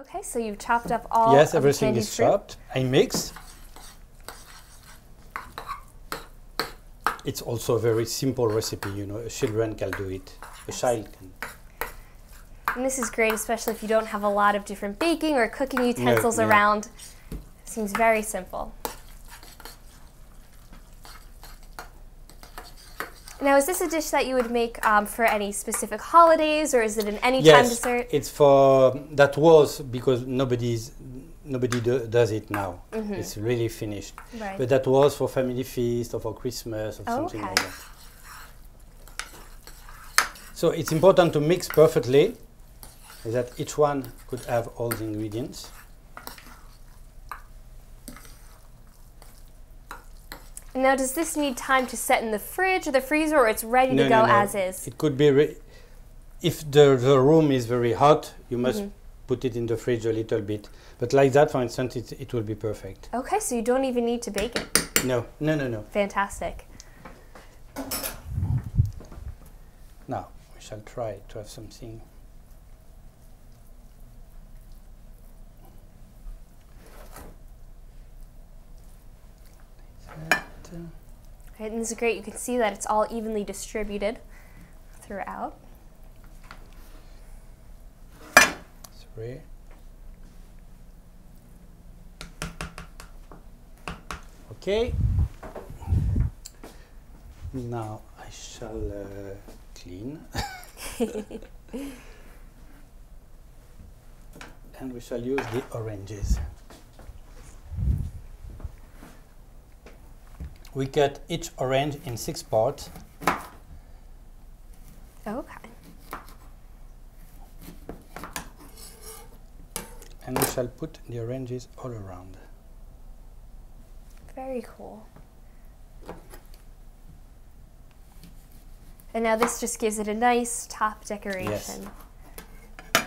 Okay, so you've chopped up all yes, of everything the is fruit. chopped. I mix. It's also a very simple recipe, you know, children can do it. A child can. And this is great, especially if you don't have a lot of different baking or cooking utensils yeah. around. Seems very simple. Now, is this a dish that you would make for any specific holidays, or is it an anytime dessert? It's for, that was because nobody does it now. It's really finished. Right. But that was for family feast or for Christmas or something like that. So it's important to mix perfectly, so that each one could have all the ingredients. Now, does this need time to set in the fridge or the freezer, or it's ready to go as is? It could be, if the room is very hot, you must put it in the fridge a little bit. But like that, for instance, it will be perfect. Okay, so you don't even need to bake it. No. Fantastic. Now, we shall try to have something. Okay, and this is great. You can see that it's all evenly distributed throughout. Sorry. Okay. Now I shall clean. And we shall use the oranges. We cut each orange in 6 parts. Okay. And we shall put the oranges all around. Very cool. And now this just gives it a nice top decoration. Yes.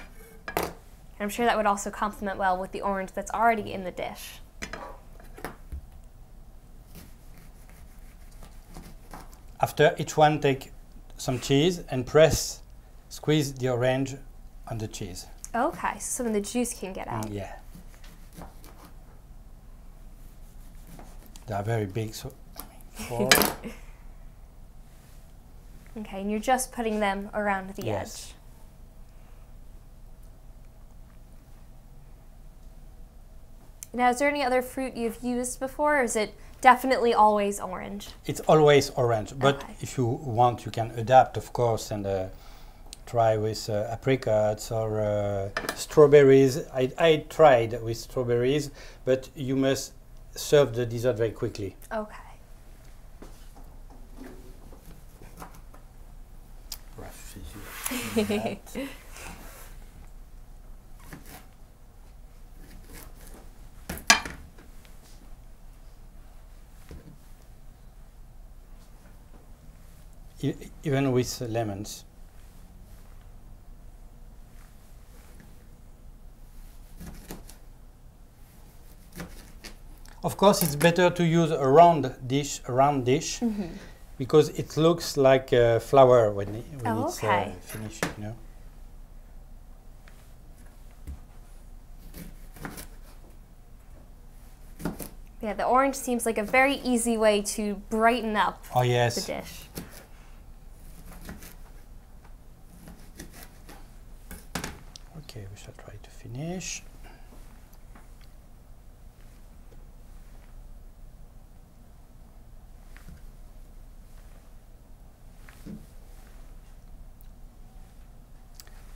I'm sure that would also complement well with the orange that's already in the dish. After each one, take some cheese and squeeze the orange on the cheese. Okay, so some of the juice can get out. Yeah. They are very big, so 4. Okay, and you're just putting them around the Yes. edge. Now, is there any other fruit you've used before, or is it definitely always orange? It's always orange, but Okay. if you want, you can adapt, of course, and try with apricots or strawberries. I tried with strawberries, but you must serve the dessert very quickly. Okay. Even with lemons. Of course, it's better to use a round dish, because it looks like a flower when it's finished, you know. Yeah, the orange seems like a very easy way to brighten up the dish. Okay, we shall try to finish.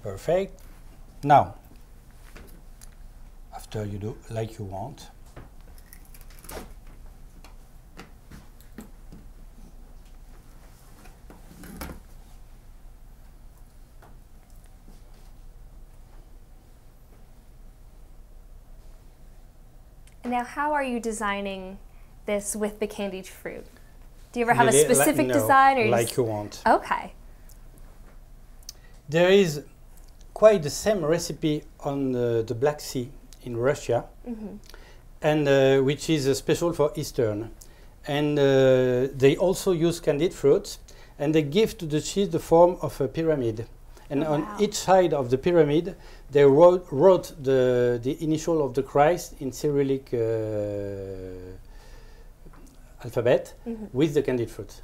Perfect. Now, after you do like you want, now, how are you designing this with the candied fruit? Do you ever have a specific design, or like you want? Okay. There is quite the same recipe on the Black Sea in Russia, and which is special for Eastern. And they also use candied fruits, and they give to the cheese the form of a pyramid. And on each side of the pyramid, they wrote the initial of the Christ in Cyrillic alphabet with the candied fruit.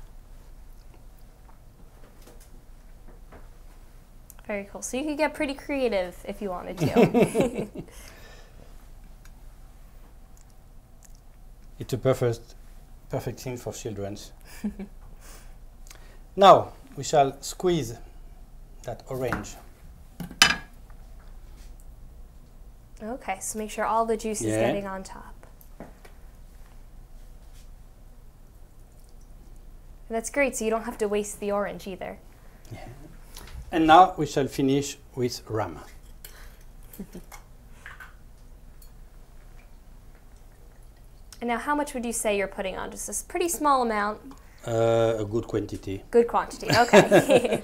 Very cool. So you could get pretty creative if you wanted to. It's a perfect thing for children. Now we shall squeeze that orange. Okay, so make sure all the juice is getting on top. And that's great, so you don't have to waste the orange either. Yeah. And now we shall finish with ram. And now how much would you say you're putting on? Just a pretty small amount? A good quantity. Good quantity, okay.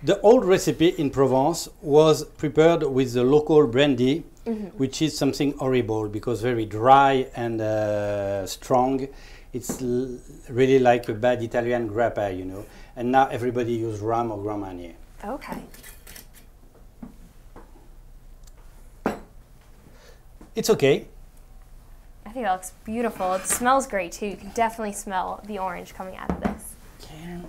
The old recipe in Provence was prepared with the local brandy, which is something horrible because very dry and strong. It's really like a bad Italian grappa, you know. And now everybody uses rum or Grand Marnier. Okay. It's okay. I think that looks beautiful. It smells great too. You can definitely smell the orange coming out of this. Yeah.